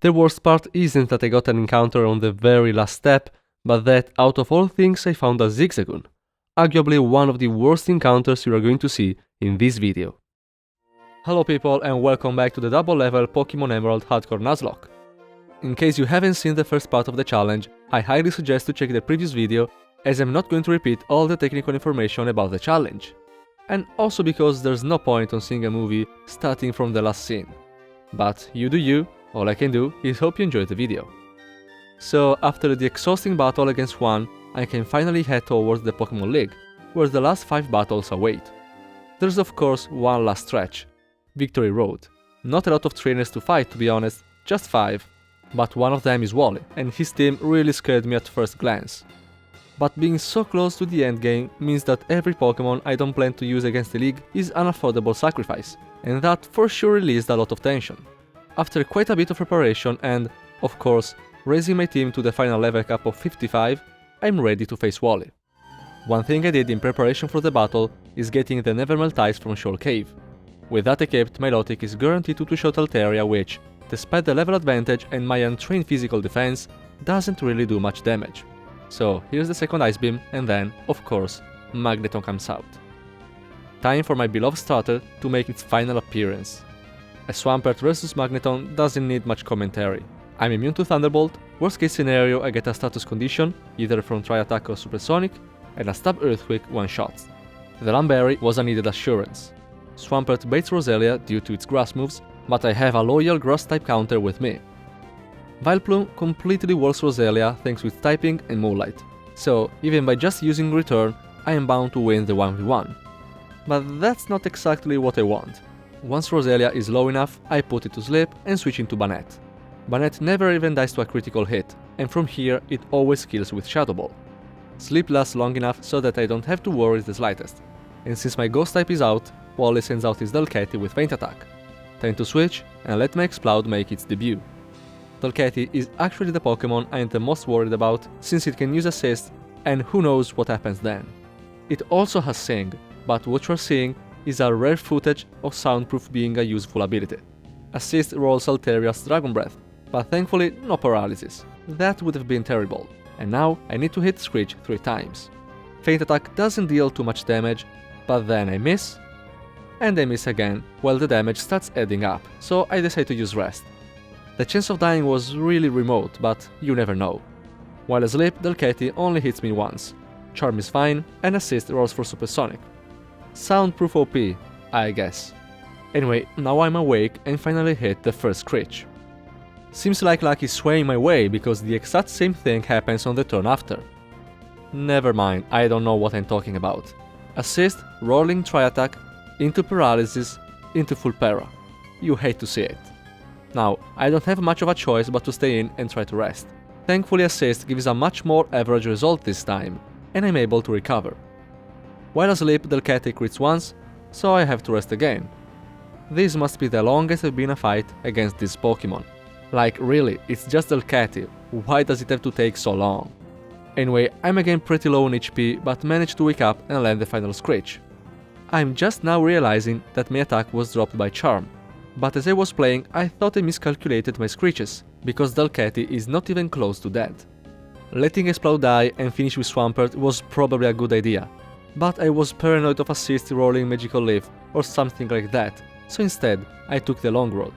The worst part isn't that I got an encounter on the very last step, but that out of all things I found a Zigzagoon. Arguably one of the worst encounters you are going to see in this video. Hello people and welcome back to the double level Pokémon Emerald Hardcore Nuzlocke. In case you haven't seen the first part of the challenge, I highly suggest to check the previous video, as I'm not going to repeat all the technical information about the challenge. And also because there's no point on seeing a movie starting from the last scene. But you do you, all I can do is hope you enjoyed the video. So after the exhausting battle against Juan, I can finally head towards the Pokémon League, where the last 5 battles await. There's of course one last stretch, Victory Road. Not a lot of trainers to fight, to be honest, just 5. But one of them is Wally, and his team really scared me at first glance. But being so close to the endgame means that every Pokémon I don't plan to use against the League is an affordable sacrifice, and that for sure released a lot of tension. After quite a bit of preparation and, of course, raising my team to the final level cap of 55, I'm ready to face Wally. One thing I did in preparation for the battle is getting the Nevermelt Ice from Shoal Cave. With that equipped, my Milotic is guaranteed to two-shot Altaria, which, despite the level advantage and my untrained physical defense, doesn't really do much damage. So here's the second Ice Beam, and then, of course, Magneton comes out. Time for my beloved starter to make its final appearance. A Swampert vs Magneton doesn't need much commentary. I'm immune to Thunderbolt, worst case scenario I get a status condition, either from Tri-Attack or Supersonic, and a Stab Earthquake one-shot. The Lumberry was a needed assurance. Swampert baits Roselia due to its grass moves, but I have a loyal grass-type counter with me. Vileplume completely works Roselia thanks with typing and Moonlight, so even by just using Return, I am bound to win the 1v1. But that's not exactly what I want. Once Roselia is low enough, I put it to sleep and switch into Banette. Banette never even dies to a critical hit, and from here it always kills with Shadow Ball. Sleep lasts long enough so that I don't have to worry the slightest, and since my Ghost type is out, Wally sends out his Delcatty with Feint Attack. Time to switch and let my Exploud make its debut. Delcatty is actually the Pokémon I am the most worried about, since it can use Assist, and who knows what happens then. It also has Sing, but what you're seeing is a rare footage of Soundproof being a useful ability. Assist rolls Altaria's Dragon Breath, but thankfully no paralysis. That would have been terrible, and now I need to hit Screech 3 times. Feint Attack doesn't deal too much damage, but then I miss, and I miss again, while the damage starts adding up, so I decide to use Rest. The chance of dying was really remote, but you never know. While asleep, Delcatty only hits me once. Charm is fine, and Assist rolls for Supersonic. Soundproof OP, I guess. Anyway, now I'm awake and finally hit the first Screech. Seems like luck is swaying my way because the exact same thing happens on the turn after. Never mind, I don't know what I'm talking about. Assist, rolling Tri-Attack, into Paralysis, into full para. You hate to see it. Now, I don't have much of a choice but to stay in and try to rest. Thankfully Assist gives a much more average result this time, and I'm able to recover. While asleep, Delcatty crits once, so I have to rest again. This must be the longest I've been in a fight against this Pokémon. Like really, it's just Delcatty, why does it have to take so long? Anyway, I'm again pretty low on HP, but managed to wake up and land the final Screech. I'm just now realizing that my attack was dropped by Charm, but as I was playing I thought I miscalculated my Screeches, because Delcatty is not even close to dead. Letting Exploud die and finish with Swampert was probably a good idea, but I was paranoid of Assist rolling Magical Leaf or something like that, so instead I took the long road.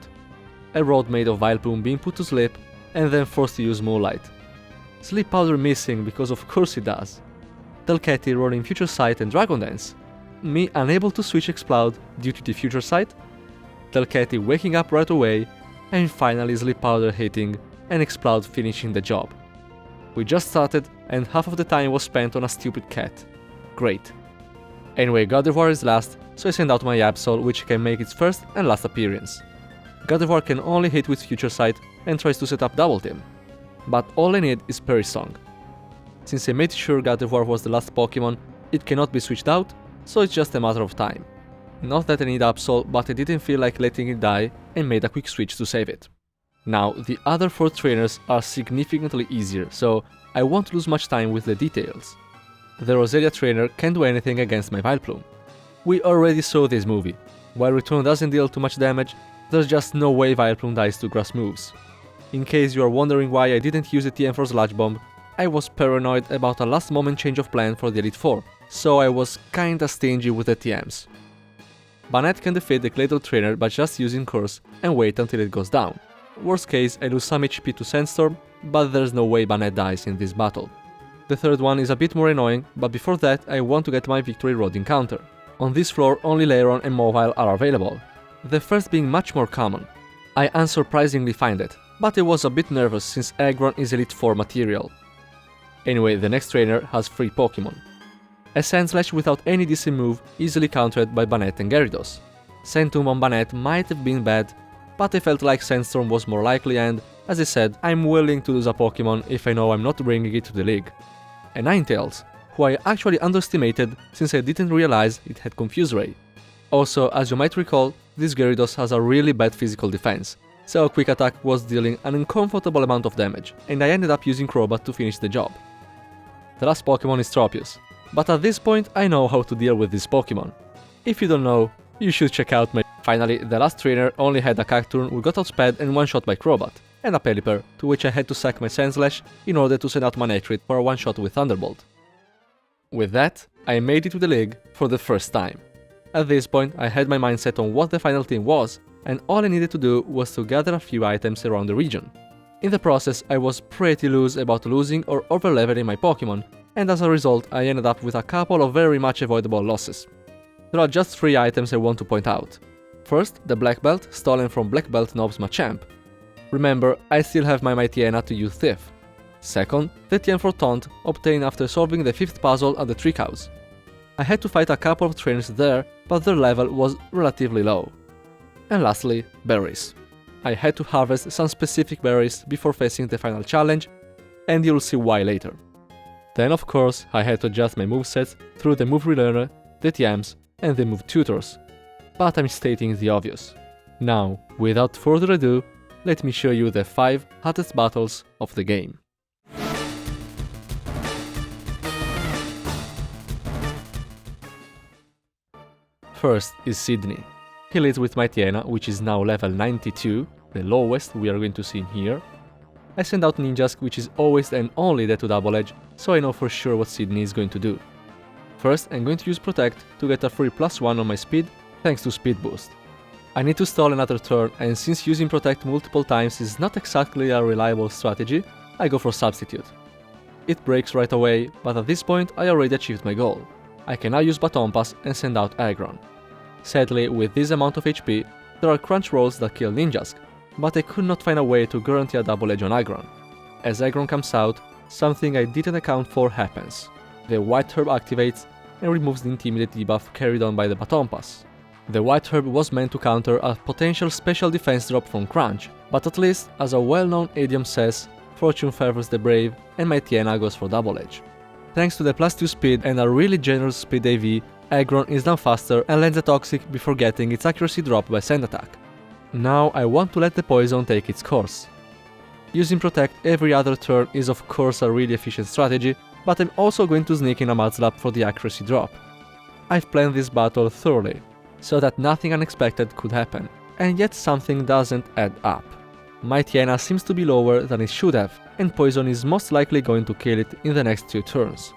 A road made of Vileplume being put to sleep and then forced to use Moonlight. Sleep Powder missing because of course it does. Delcatty rolling Future Sight and Dragon Dance. Me unable to switch Exploud due to the Future Sight. Delcatty waking up right away, and finally Sleep Powder hitting and Exploud finishing the job. We just started and half of the time was spent on a stupid cat. Great. Anyway, Gardevoir is last, so I send out my Absol, which can make its first and last appearance. Gardevoir can only hit with Future Sight and tries to set up Double Team. But all I need is Perry Song. Since I made sure Gardevoir was the last Pokémon, it cannot be switched out, so it's just a matter of time. Not that I need Absol, but I didn't feel like letting it die and made a quick switch to save it. Now, the other 4 trainers are significantly easier, so I won't lose much time with the details. The Roselia trainer can't do anything against my Vileplume. We already saw this movie. While Return doesn't deal too much damage, there's just no way Vileplume dies to grass moves. In case you are wondering why I didn't use the TM for Sludge Bomb, I was paranoid about a last moment change of plan for the Elite Four, so I was kinda stingy with the TMs. Banette can defeat the Claydol trainer by just using Curse and wait until it goes down. Worst case, I lose some HP to Sandstorm, but there's no way Banette dies in this battle. The third one is a bit more annoying, but before that I want to get my Victory Road encounter. On this floor only Leiron and Mobile are available, the first being much more common. I unsurprisingly find it, but I was a bit nervous since Aggron is Elite 4 material. Anyway, the next trainer has 3 Pokémon. A Sandslash without any DC move, easily countered by Banette and Gyarados. Sand Tomb on Banette might have been bad, but I felt like Sandstorm was more likely and, as I said, I'm willing to lose a Pokémon if I know I'm not bringing it to the league. And Ninetales, who I actually underestimated since I didn't realize it had Confuse Ray. Also, as you might recall, this Gyarados has a really bad physical defense, so Quick Attack was dealing an uncomfortable amount of damage, and I ended up using Crobat to finish the job. The last Pokémon is Tropius, but at this point I know how to deal with this Pokémon. If you don't know, you should check out my... Finally, the last trainer only had a Cacturne who got outsped and one-shot by Crobat, and a Pelipper, to which I had to sack my Sandslash in order to send out Manectric for a one-shot with Thunderbolt. With that, I made it to the league for the first time. At this point, I had my mind set on what the final team was, and all I needed to do was to gather a few items around the region. In the process, I was pretty loose about losing or overleveling my Pokémon, and as a result, I ended up with a couple of very much avoidable losses. There are just 3 items I want to point out. First, the Black Belt, stolen from Black Belt Nob's Machamp. Remember, I still have my Mightyena to use Thief. Second, the TM for Taunt, obtained after solving the 5th puzzle at the Trick House. I had to fight a couple of trainers there, but their level was relatively low. And lastly, berries. I had to harvest some specific berries before facing the final challenge, and you'll see why later. Then of course, I had to adjust my movesets through the Move Relearner, the TMs, and the Move Tutors. But I'm stating the obvious. Now, without further ado, let me show you the 5 hottest battles of the game. First is Sydney. He leads with Mightyena, which is now level 92, the lowest we are going to see in here. I send out Ninjask, which is always and only there to Double Edge, so I know for sure what Sydney is going to do. First, I'm going to use Protect to get a free +1 on my speed, thanks to Speed Boost. I need to stall another turn, and since using Protect multiple times is not exactly a reliable strategy, I go for Substitute. It breaks right away, but at this point I already achieved my goal. I can now use Baton Pass and send out Aggron. Sadly, with this amount of HP, there are crunch rolls that kill Ninjask, but I could not find a way to guarantee a double edge on Aggron. As Aggron comes out, something I didn't account for happens. The White Herb activates and removes the Intimidate debuff carried on by the Baton Pass. The White Herb was meant to counter a potential special defense drop from Crunch, but at least, as a well-known idiom says, fortune favors the brave and Mightyena goes for double edge. Thanks to the +2 speed and a really generous speed AV, Aggron is now faster and lands a Toxic before getting its accuracy dropped by Sand Attack. Now I want to let the poison take its course. Using Protect every other turn is of course a really efficient strategy, but I'm also going to sneak in a Mudslap for the accuracy drop. I've planned this battle thoroughly, so that nothing unexpected could happen, and yet something doesn't add up. Mightyena seems to be lower than it should have, and poison is most likely going to kill it in the next 2 turns.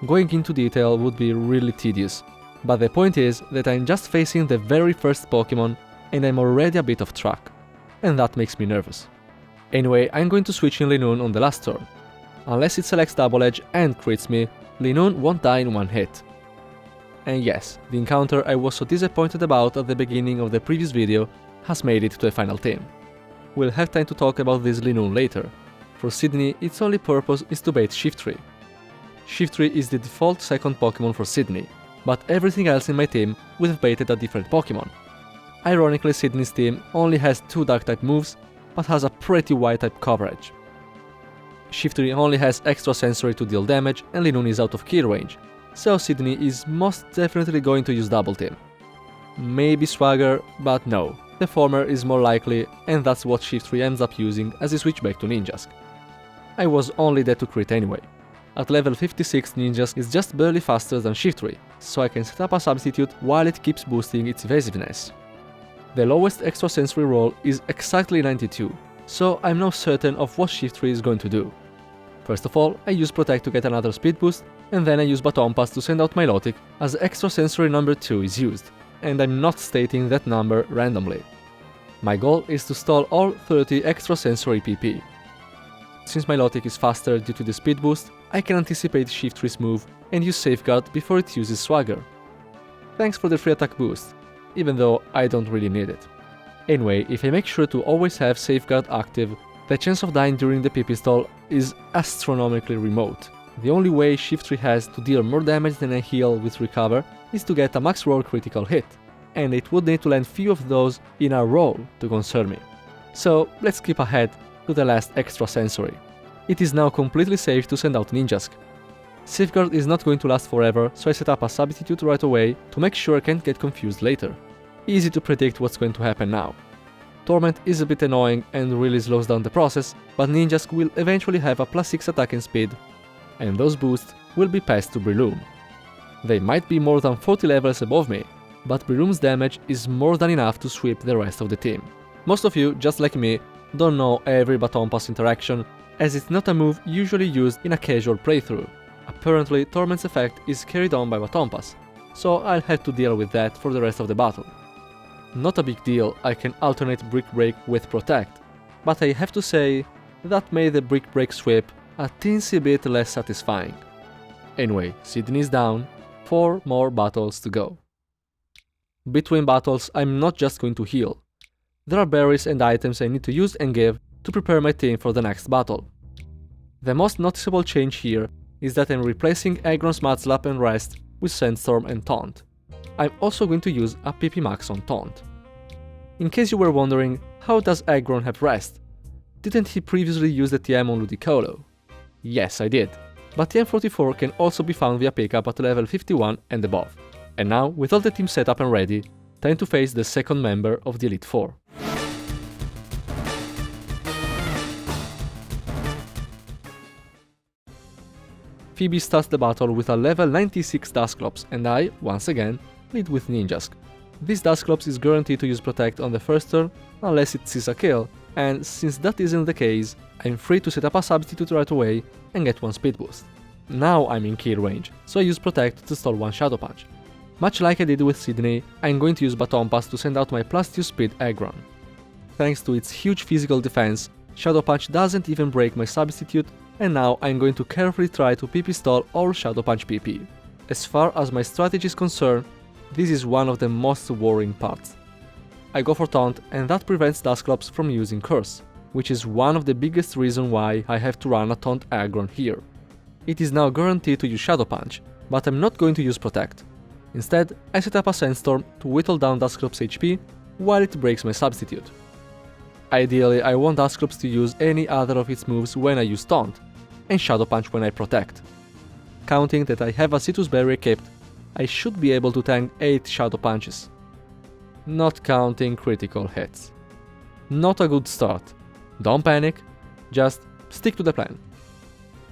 Going into detail would be really tedious, but the point is that I'm just facing the very first Pokémon and I'm already a bit off track, and that makes me nervous. Anyway, I'm going to switch in Linoone on the last turn. Unless it selects Double Edge and crits me, Linoone won't die in one hit. And yes, the encounter I was so disappointed about at the beginning of the previous video has made it to the final team. We'll have time to talk about this Linoone later. For Sydney, its only purpose is to bait Shiftry. Shiftry is the default second Pokémon for Sydney, but everything else in my team would have baited a different Pokémon. Ironically, Sydney's team only has 2 Dark-type moves, but has a pretty White-type coverage. Shiftry only has extra sensory to deal damage and Linoone is out of kill range, so Sydney is most definitely going to use Double Team. Maybe Swagger, but no, the former is more likely and that's what Shiftry ends up using as he switch back to Ninjask. I was only there to crit anyway. At level 56 Ninjask is just barely faster than Shiftry, so I can set up a substitute while it keeps boosting its evasiveness. The lowest extra sensory roll is exactly 92, so I'm now certain of what Shift 3 is going to do. First of all, I use Protect to get another speed boost, and then I use Baton Pass to send out Milotic as extrasensory number 2 is used, and I'm not stating that number randomly. My goal is to stall all 30 extrasensory PP. Since Milotic is faster due to the speed boost, I can anticipate Shift 3's move and use Safeguard before it uses Swagger. Thanks for the free attack boost, even though I don't really need it. Anyway, if I make sure to always have Safeguard active, the chance of dying during the PP stall is astronomically remote. The only way Shift 3 has to deal more damage than a heal with Recover is to get a max roll critical hit, and it would need to land few of those in a row to concern me. So let's skip ahead to the last extrasensory. It is now completely safe to send out Ninjask. Safeguard is not going to last forever, so I set up a substitute right away to make sure I can't get confused later. Easy to predict what's going to happen now. Torment is a bit annoying and really slows down the process, but Ninjask will eventually have a +6 attack and speed, and those boosts will be passed to Breloom. They might be more than 40 levels above me, but Breloom's damage is more than enough to sweep the rest of the team. Most of you, just like me, don't know every Baton Pass interaction, as it's not a move usually used in a casual playthrough. Apparently, Torment's effect is carried on by Baton Pass, so I'll have to deal with that for the rest of the battle. Not a big deal, I can alternate Brick Break with Protect, but I have to say that made the Brick Break sweep a teensy bit less satisfying. Anyway, Sydney is down, 4 more battles to go. Between battles, I'm not just going to heal. There are berries and items I need to use and give to prepare my team for the next battle. The most noticeable change here is that I'm replacing Aggron's Mudslap and Rest with Sandstorm and Taunt. I'm also going to use a PP Max on Taunt. In case you were wondering, how does Aggron have Rest? Didn't he previously use the TM on Ludicolo? Yes, I did, but TM44 can also be found via pickup at level 51 and above. And now, with all the team set up and ready, time to face the second member of the Elite Four. Phoebe starts the battle with a level 96 Dusclops, and I, once again, lead with Ninjask. This Dusclops is guaranteed to use Protect on the first turn, unless it sees a kill, and since that isn't the case, I'm free to set up a substitute right away and get one speed boost. Now I'm in kill range, so I use Protect to stall one Shadow Punch. Much like I did with Sydney, I'm going to use Baton Pass to send out my +2 speed Aggron. Thanks to its huge physical defense, Shadow Punch doesn't even break my substitute, and now I'm going to carefully try to PP stall all Shadow Punch PP. As far as my strategy is concerned, this is one of the most worrying parts. I go for Taunt, and that prevents Dusclops from using Curse, which is one of the biggest reasons why I have to run a Taunt Aggron here. It is now guaranteed to use Shadow Punch, but I'm not going to use Protect. Instead, I set up a Sandstorm to whittle down Dusclops' HP while it breaks my substitute. Ideally, I want Dusclops to use any other of its moves when I use Taunt, and Shadow Punch when I Protect. Counting that I have a Citrus Berry equipped, I should be able to tank 8 Shadow Punches. Not counting critical hits. Not a good start. Don't panic, just stick to the plan.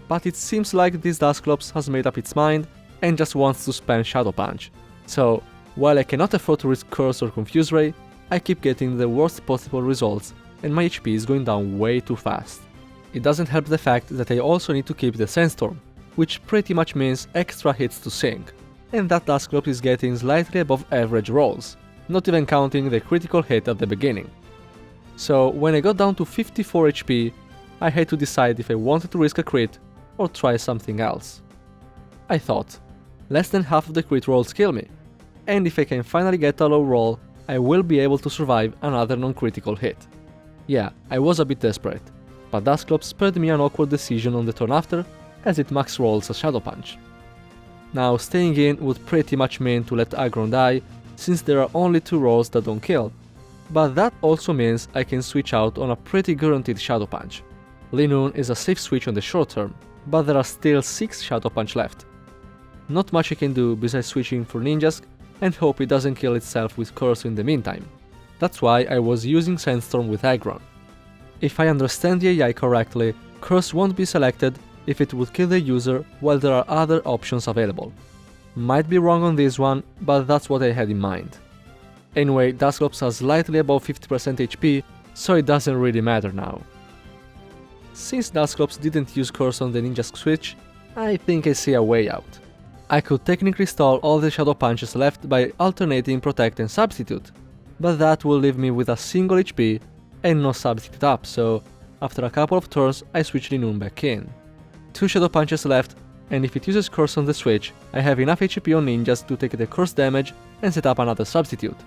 But it seems like this Dusclops has made up its mind and just wants to spam Shadow Punch. So, while I cannot afford to risk Curse or Confuse Ray, I keep getting the worst possible results and my HP is going down way too fast. It doesn't help the fact that I also need to keep the Sandstorm, which pretty much means extra hits to sink, and that Dusclops is getting slightly above average rolls, not even counting the critical hit at the beginning. So when I got down to 54 HP, I had to decide if I wanted to risk a crit or try something else. I thought, less than half of the crit rolls kill me, and if I can finally get a low roll, I will be able to survive another non-critical hit. Yeah, I was a bit desperate, but Dusclops spared me an awkward decision on the turn after, as it max rolls a Shadow Punch. Now staying in would pretty much mean to let Aggron die, since there are only 2 rolls that don't kill, but that also means I can switch out on a pretty guaranteed Shadow Punch. Linoon is a safe switch on the short term, but there are still 6 Shadow Punch left. Not much I can do besides switching for Ninjask and hope it doesn't kill itself with Curse in the meantime. That's why I was using Sandstorm with Aggron. If I understand the AI correctly, Curse won't be selected if it would kill the user while there are other options available. Might be wrong on this one, but that's what I had in mind. Anyway, Dusclops has slightly above 50% HP, so it doesn't really matter now. Since Dusclops didn't use Curse on the Ninja's switch, I think I see a way out. I could technically stall all the Shadow Punches left by alternating Protect and Substitute, but that will leave me with a single HP and no Substitute up, so after a couple of turns I switch Linoone back in. 2 Shadow Punches left, and if it uses Curse on the switch, I have enough HP on ninjas to take the Curse damage and set up another Substitute.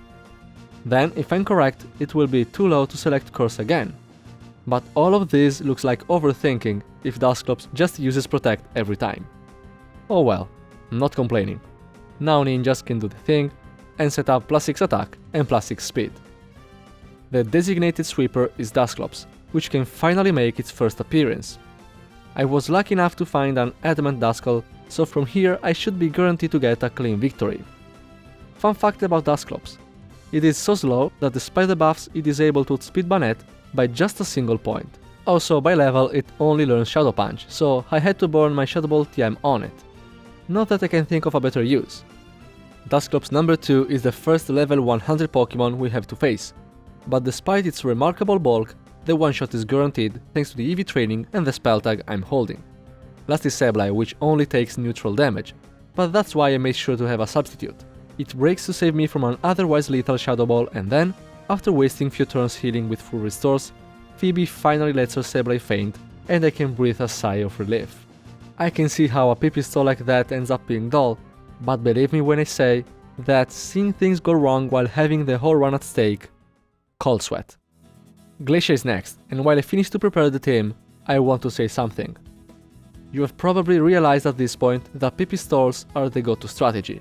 Then, if I'm correct, it will be too low to select Curse again. But all of this looks like overthinking if Dusclops just uses Protect every time. Oh well, I'm not complaining. Now ninjas can do the thing and set up +6 attack and +6 speed. The designated sweeper is Dusclops, which can finally make its first appearance. I was lucky enough to find an Adamant Duskull, so from here I should be guaranteed to get a clean victory. Fun fact about Dusclops: it is so slow that despite the buffs it is able to outspeed Banette by just a single point. Also, by level it only learns Shadow Punch, so I had to burn my Shadow Ball TM on it. Not that I can think of a better use. Dusclops number 2 is the first level 100 Pokemon we have to face, but despite its remarkable bulk, the one-shot is guaranteed thanks to the EV training and the spell tag I'm holding. Last is Sableye, which only takes neutral damage, but that's why I made sure to have a substitute. It breaks to save me from an otherwise lethal Shadow Ball, and then, after wasting few turns healing with full restores, Phoebe finally lets her Sableye faint and I can breathe a sigh of relief. I can see how a Pipistol like that ends up being dull, but believe me when I say that seeing things go wrong while having the whole run at stake, cold sweat. Glacia is next, and while I finish to prepare the team, I want to say something. You have probably realized at this point that Pipistols are the go-to strategy.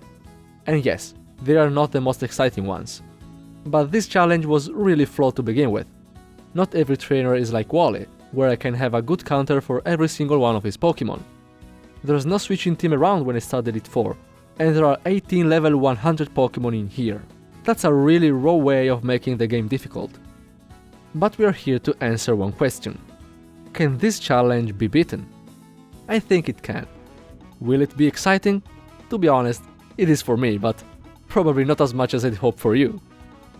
And yes, they are not the most exciting ones. But this challenge was really flawed to begin with. Not every trainer is like Wally, where I can have a good counter for every single one of his Pokemon. There's no switching team around when I start Elite 4, and there are 18 level 100 Pokemon in here. That's a really raw way of making the game difficult. But we are here to answer one question. Can this challenge be beaten? I think it can. Will it be exciting? To be honest, it is for me, but probably not as much as I'd hope for you.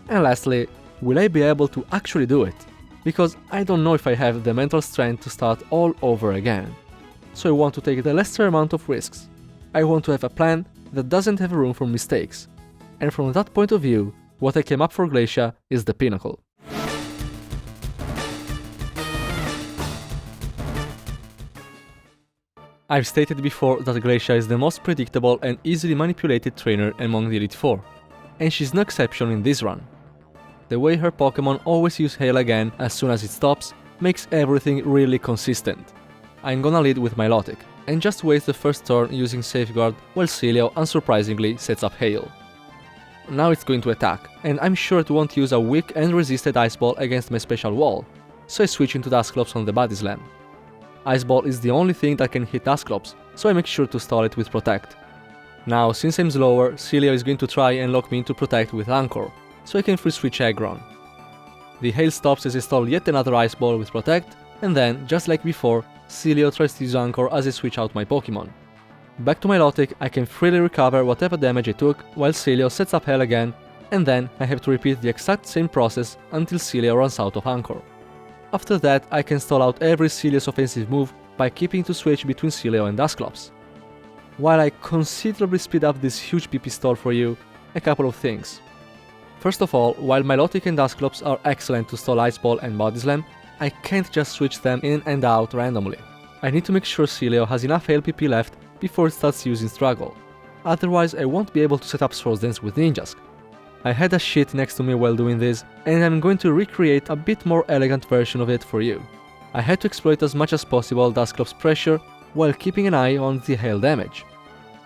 And lastly, will I be able to actually do it? Because I don't know if I have the mental strength to start all over again. So I want to take the lesser amount of risks. I want to have a plan that doesn't have room for mistakes. And from that point of view, what I came up for Glacia is the pinnacle. I've stated before that Glacia is the most predictable and easily manipulated trainer among the Elite 4, and she's no exception in this run. The way her Pokemon always use Hail again as soon as it stops makes everything really consistent. I'm gonna lead with Milotic, and just waste the first turn using Safeguard while Celio unsurprisingly sets up Hail. Now it's going to attack, and I'm sure it won't use a weak and resisted Ice Ball against my special wall, so I switch into Dusclops on the Body Slam. Ice Ball is the only thing that can hit Dusclops, so I make sure to stall it with Protect. Now, since I'm slower, Celio is going to try and lock me into Protect with Anchor, so I can free switch Aggron. The Hail stops as I stall yet another Ice Ball with Protect, and then, just like before, Celio tries to use Anchor as I switch out my Pokemon. Back to Milotic, I can freely recover whatever damage I took, while Celio sets up Hail again, and then I have to repeat the exact same process until Celio runs out of Anchor. After that, I can stall out every Celio's offensive move by keeping to switch between Celio and Dusclops. While I considerably speed up this huge PP stall for you, a couple of things. First of all, while Milotic and Dusclops are excellent to stall Ice Ball and Body Slam, I can't just switch them in and out randomly. I need to make sure Celio has enough Hail PP left before it starts using Struggle. Otherwise, I won't be able to set up Swords Dance with Ninjask. I had a sheet next to me while doing this, and I'm going to recreate a bit more elegant version of it for you. I had to exploit as much as possible Dusclops' pressure while keeping an eye on the Hail damage.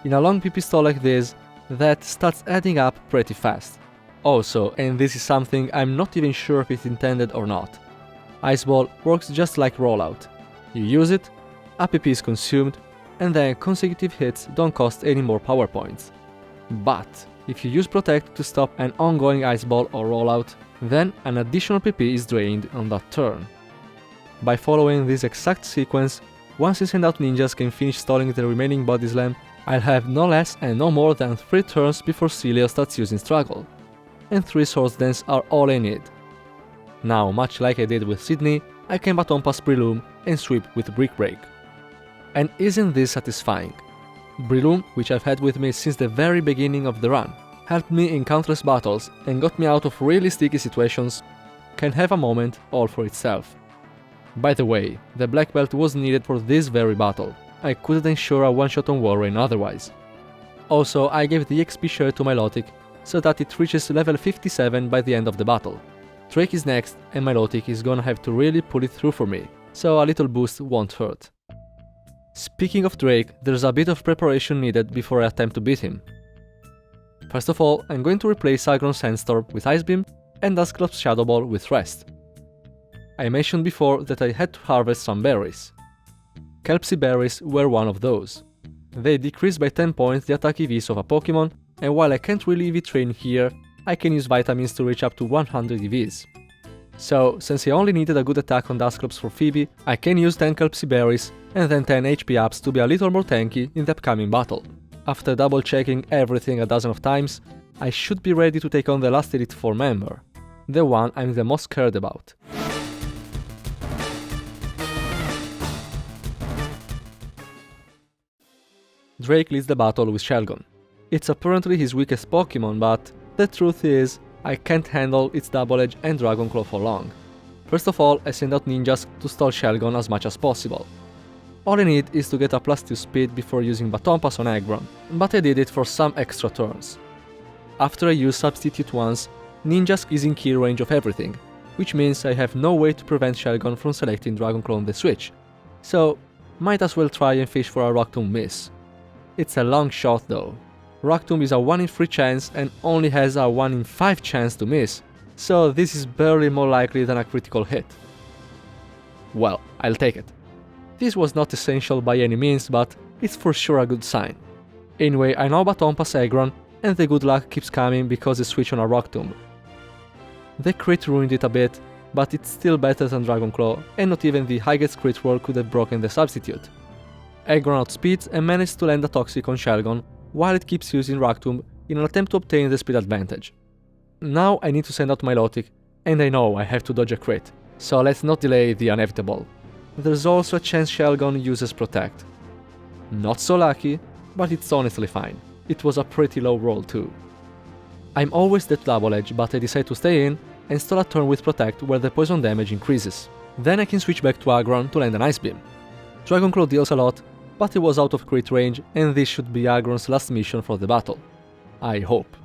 In a long PP stall like this, that starts adding up pretty fast. Also, and this is something I'm not even sure if it's intended or not, Ice Ball works just like Rollout. You use it, APP is consumed, and then consecutive hits don't cost any more power points. But if you use Protect to stop an ongoing Ice Ball or Rollout, then an additional PP is drained on that turn. By following this exact sequence, once I send out ninjas can finish stalling the remaining Body Slam, I'll have no less and no more than 3 turns before Celio starts using Struggle. And 3 Swords Dance are all I need. Now, much like I did with Sydney, I can Baton Pass Breloom and sweep with Brick Break. And isn't this satisfying? Breloom, which I've had with me since the very beginning of the run, helped me in countless battles and got me out of really sticky situations, can have a moment all for itself. By the way, the black belt was needed for this very battle. I couldn't ensure a one-shot on Warrain otherwise. Also, I gave the XP share to Milotic so that it reaches level 57 by the end of the battle. Drake is next and Milotic is gonna have to really pull it through for me, so a little boost won't hurt. Speaking of Drake, there's a bit of preparation needed before I attempt to beat him. First of all, I'm going to replace Agron's Sandstorm with Ice Beam and Dusclops Shadow Ball with Rest. I mentioned before that I had to harvest some berries. Kelpsie berries were one of those. They decrease by 10 points the attack EVs of a Pokémon, and while I can't really EV train here, I can use vitamins to reach up to 100 EVs. So, since I only needed a good attack on Dusclops for Phoebe, I can use 10 Kelpsie berries and then 10 HP ups to be a little more tanky in the upcoming battle. After double checking everything a dozen of times, I should be ready to take on the last Elite Four member, the one I'm the most scared about. Drake leads the battle with Shelgon. It's apparently his weakest Pokémon, but the truth is, I can't handle its Double Edge and Dragon Claw for long. First of all, I send out ninjas to stall Shelgon as much as possible. All I need is to get a +2 speed before using Baton Pass on Aggron, but I did it for some extra turns. After I use Substitute once, Ninjask is in key range of everything, which means I have no way to prevent Shelgon from selecting Dragon Claw on the switch, so might as well try and fish for a Rock Tomb miss. It's a long shot though. Rock Tomb is a 1 in 3 chance and only has a 1 in 5 chance to miss, so this is barely more likely than a critical hit. Well, I'll take it. This was not essential by any means, but it's for sure a good sign. Anyway, I now Baton Pass Aggron, and the good luck keeps coming because I switch on a Rock Tomb. The crit ruined it a bit, but it's still better than Dragon Claw, and not even the highest crit roll could have broken the substitute. Aggron outspeeds and manages to land a Toxic on Shelgon, while it keeps using Rock Tomb in an attempt to obtain the speed advantage. Now I need to send out Milotic, and I know I have to dodge a crit, so let's not delay the inevitable. There's also a chance Shelgon uses Protect. Not so lucky, but it's honestly fine. It was a pretty low roll too. I'm always that Double Edge, but I decide to stay in and stall a turn with Protect where the poison damage increases. Then I can switch back to Aggron to land an Ice Beam. Dragon Claw deals a lot, but it was out of crit range and this should be Aggron's last mission for the battle. I hope.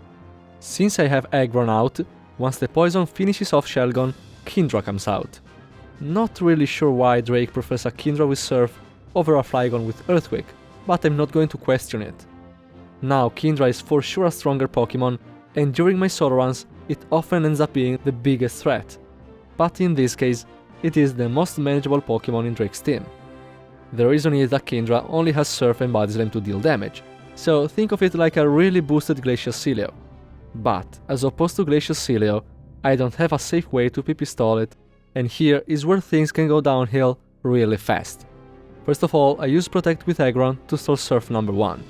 Since I have Aggron out, once the poison finishes off Shelgon, Kingdra comes out. Not really sure why Drake prefers a Kingdra with Surf over a Flygon with Earthquake, but I'm not going to question it. Now Kingdra is for sure a stronger Pokémon, and during my solo runs it often ends up being the biggest threat. But in this case, it is the most manageable Pokémon in Drake's team. The reason is that Kingdra only has Surf and Body Slam to deal damage, so think of it like a really boosted Glacia Celio. But, as opposed to Glacia Celio, I don't have a safe way to PP stall it, and here is where things can go downhill really fast. First of all, I use Protect with Aggron to stall Surf number 1.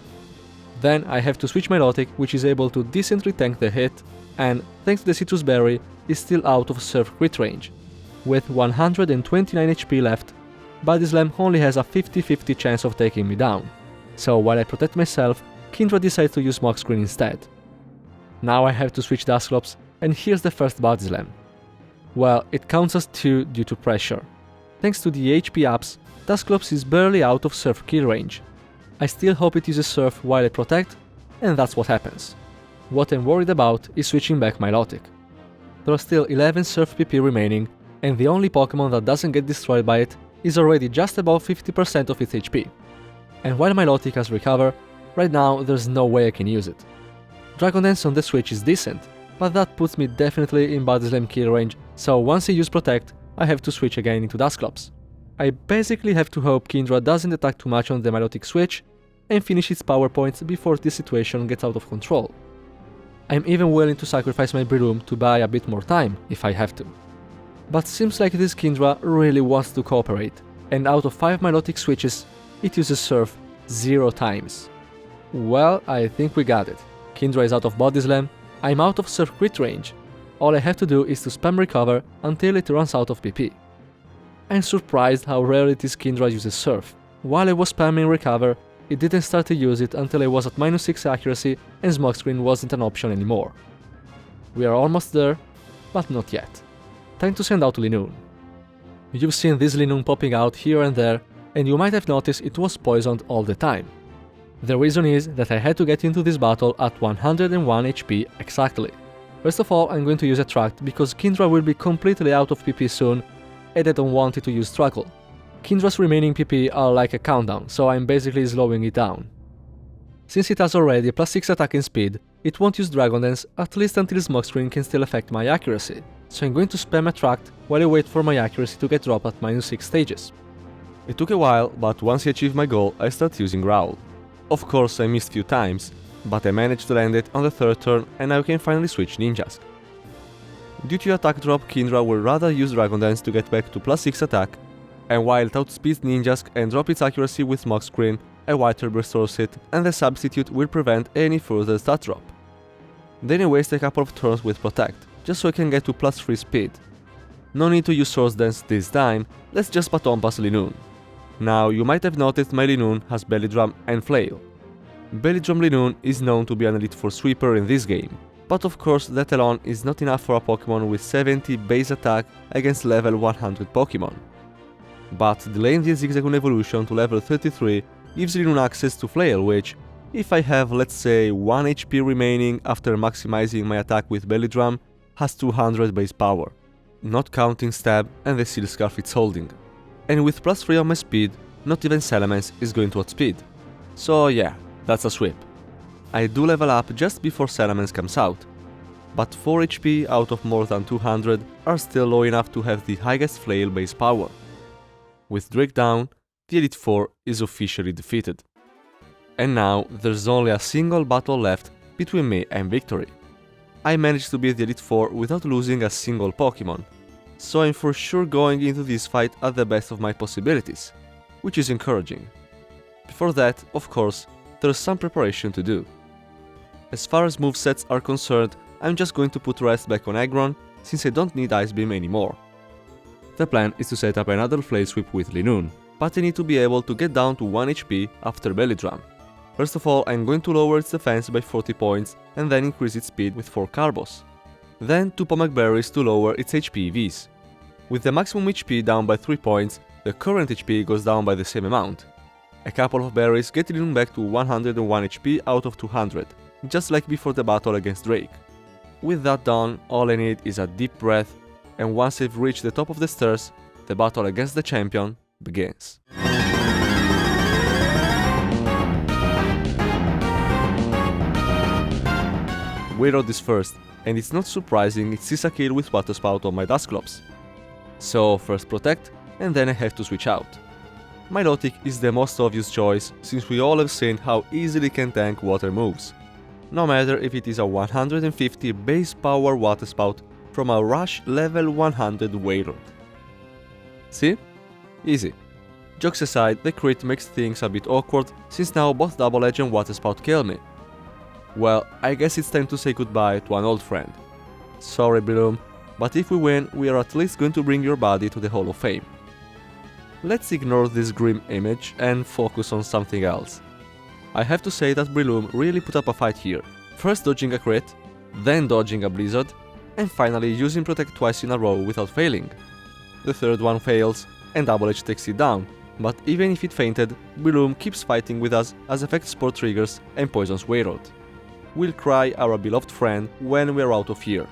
Then I have to switch Milotic, which is able to decently tank the hit, and thanks to the Citrus Berry, is still out of Surf crit range. With 129 HP left, Body Slam only has a 50-50 chance of taking me down, so while I protect myself, Kingdra decides to use Smog Screen instead. Now I have to switch Dusclops, and here's the first Body Slam. Well, it counts as 2 due to pressure. Thanks to the HP ups, Dusclops is barely out of Surf kill range. I still hope it uses Surf while I protect, and that's what happens. What I'm worried about is switching back Milotic. There are still 11 Surf PP remaining, and the only Pokémon that doesn't get destroyed by it is already just above 50% of its HP. And while Milotic has recovered, right now there's no way I can use it. Dragon Dance on the Switch is decent, but that puts me definitely in Body Slam kill range, so once I use Protect, I have to switch again into Dusclops. I basically have to hope Kingdra doesn't attack too much on the Milotic switch and finish its power points before this situation gets out of control. I'm even willing to sacrifice my Breloom to buy a bit more time if I have to. But seems like this Kingdra really wants to cooperate, and out of 5 Milotic switches, it uses Surf 0 times. Well, I think we got it. Kingdra is out of Body Slam, I'm out of Surf crit range. all I have to do is to spam recover until it runs out of PP. I'm surprised how rarely this Kindra uses Surf. While I was spamming recover, it didn't start to use it until I was at -6 accuracy and smokescreen wasn't an option anymore. We are almost there, but not yet. Time to send out Linoon. You've seen this Linoon popping out here and there, and you might have noticed it was poisoned all the time. The reason is that I had to get into this battle at 101 HP exactly. First of all, I'm going to use Attract because Kindra will be completely out of PP soon, and I don't want it to use Struggle. Kindra's remaining PP are like a countdown, so I'm basically slowing it down. Since it has already +6 attack and speed, it won't use Dragon Dance at least until smokescreen can still affect my accuracy, so I'm going to spam Attract while I wait for my accuracy to get dropped at -6 stages. It took a while, but once I achieved my goal, I started using Growl. Of course, I missed few times, but I managed to land it on the third turn and now I can finally switch Ninjask. Due to attack drop, Kindra will rather use Dragon Dance to get back to +6 attack, and while it outspeeds Ninjask and drop its accuracy with smokescreen, a White Herb restores it, and the substitute will prevent any further stat drop. Then I waste a couple of turns with Protect, just so I can get to +3 speed. No need to use Source Dance this time, let's just baton pass Linoon. Now, you might have noticed my Linoon has Belly Drum and Flail. Belly Drum Linoon is known to be an Elite 4 sweeper in this game, but of course that alone is not enough for a Pokémon with 70 base attack against level 100 Pokémon. But delaying the Zigzagoon evolution to level 33 gives Linoon access to Flail, which, if I have let's say 1 HP remaining after maximizing my attack with Belly Drum, has 200 base power, not counting Stab and the Seal Scarf it's holding. And with +3 on my speed, not even Salamence is going to outspeed. So yeah, that's a sweep. I do level up just before Salamence comes out, but 4 HP out of more than 200 are still low enough to have the highest Flail base power. With Drake down, the Elite 4 is officially defeated. And now there's only a single battle left between me and victory. I managed to beat the Elite 4 without losing a single Pokémon, so I'm for sure going into this fight at the best of my possibilities, which is encouraging. Before that, of course, there's some preparation to do. As far as movesets are concerned, I'm just going to put Rest back on Aggron, since I don't need Ice Beam anymore. The plan is to set up another Flail Sweep with Linoon, but I need to be able to get down to 1 HP after Belly Drum. First of all, I'm going to lower its defense by 40 points and then increase its speed with 4 Carbos. Then 2 Pomac Berries to lower its HP EVs. With the maximum HP down by 3 points, the current HP goes down by the same amount. A couple of berries get Linoon back to 101 HP out of 200, just like before the battle against Drake. With that done, all I need is a deep breath, and once I've reached the top of the stairs, the battle against the champion begins. Wailord is first, and it's not surprising it sees a kill with Water Spout on my Dusclops. So first Protect, and then I have to switch out. Milotic is the most obvious choice, since we all have seen how easily it can tank water moves, no matter if it is a 150 base power Water Spout from a Rush level 100 Wailord. See? Easy. Jokes aside, the crit makes things a bit awkward, since now both Double Edge and Water Spout kill me. Well, I guess it's time to say goodbye to an old friend. Sorry Bloom, but if we win, we are at least going to bring your body to the Hall of Fame. Let's ignore this grim image and focus on something else. I have to say that Breloom really put up a fight here, first dodging a crit, then dodging a Blizzard, and finally using Protect twice in a row without failing. The third one fails, and Double Edge takes it down, but even if it fainted, Breloom keeps fighting with us as Effect Spore triggers and poisons Wailord. We'll cry our beloved friend when we're out of here.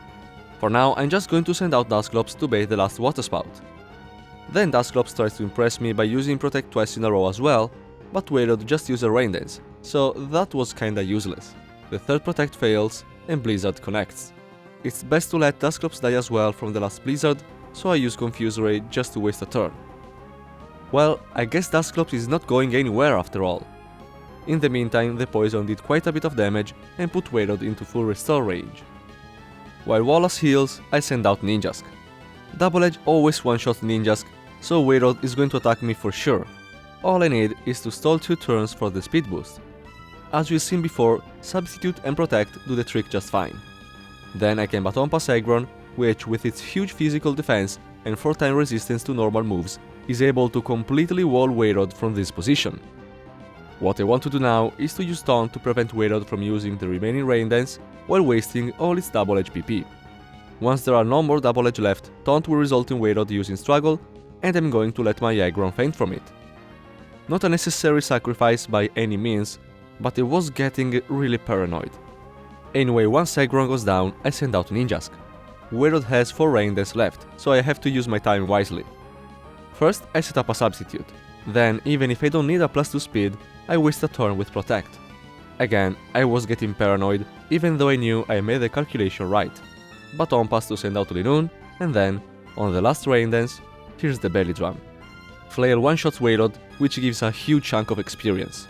For now, I'm just going to send out Dusclops to bait the last Water Spout. Then Dusclops tries to impress me by using Protect twice in a row as well, but Wailord just used a Rain Dance, so that was kinda useless. The third Protect fails, and Blizzard connects. It's best to let Dusclops die as well from the last Blizzard, so I use Confuse Ray just to waste a turn. Well, I guess Dusclops is not going anywhere after all. In the meantime, the poison did quite a bit of damage and put Wailord into full restore range. While Wallace heals, I send out Ninjask. Double Edge always one-shots Ninjask, so Wailord is going to attack me for sure. All I need is to stall 2 turns for the speed boost. As we've seen before, Substitute and Protect do the trick just fine. Then I can Baton Pass Aggron which with its huge physical defense and 4-time resistance to normal moves is able to completely wall Wayrod from this position. What I want to do now is to use Taunt to prevent Wayrod from using the remaining Rain Dance while wasting all its double edge PP. Once there are no more double edge left, Taunt will result in Wayrod using Struggle, and I'm going to let my Aggron faint from it. Not a necessary sacrifice by any means, but I was getting really paranoid. Anyway, once Aggron goes down, I send out Ninjask. Wayrod has 4 Rain Dance left, so I have to use my time wisely. First, I set up a substitute. Then, even if I don't need a +2 speed, I waste a turn with Protect. Again, I was getting paranoid, even though I knew I made the calculation right. But on pass to send out Linoon, and then, on the last Rain Dance, here's the belly drum. Flail one-shots Wayrod, which gives a huge chunk of experience.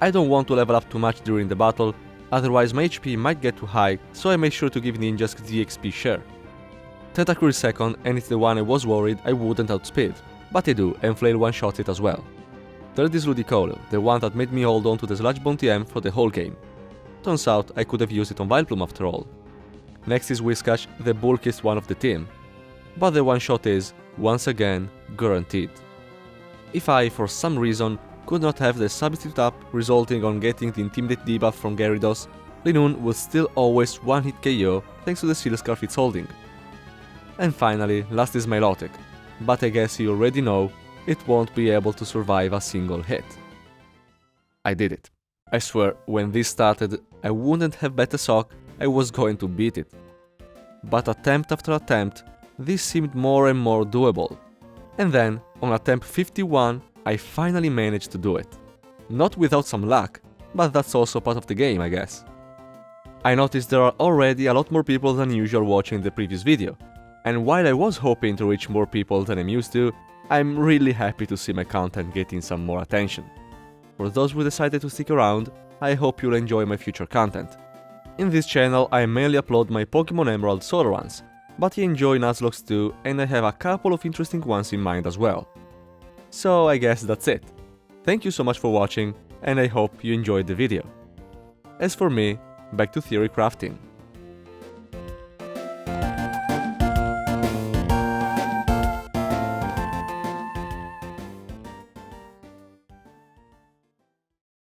I don't want to level up too much during the battle, otherwise my HP might get too high, so I made sure to give Ninjask the XP share. Tentacle is second, and it's the one I was worried I wouldn't outspeed, but I do, and Flail one-shots it as well. Third is Ludicolo, the one that made me hold on to the Sludge Bomb TM for the whole game. Turns out I could have used it on Vileplume after all. Next is Whiscash, the bulkiest one of the team. But the one-shot is, once again, guaranteed. If I, for some reason, could not have the substitute up resulting on getting the Intimidate debuff from Gyarados, Linoon would still always one-hit KO thanks to the Seal Scarf it's holding. And finally, last is Milotic, but I guess you already know it won't be able to survive a single hit. I did it. I swear, when this started, I wouldn't have bet a sock I was going to beat it. But attempt after attempt, this seemed more and more doable. And then, on attempt 51, I finally managed to do it. Not without some luck, but that's also part of the game, I guess. I noticed there are already a lot more people than usual watching the previous video, and while I was hoping to reach more people than I'm used to, I'm really happy to see my content getting some more attention. For those who decided to stick around, I hope you'll enjoy my future content. In this channel I mainly upload my Pokémon Emerald solo runs, but I enjoy Nuzlockes too, and I have a couple of interesting ones in mind as well. So I guess that's it. Thank you so much for watching, and I hope you enjoyed the video. As for me, back to theory crafting.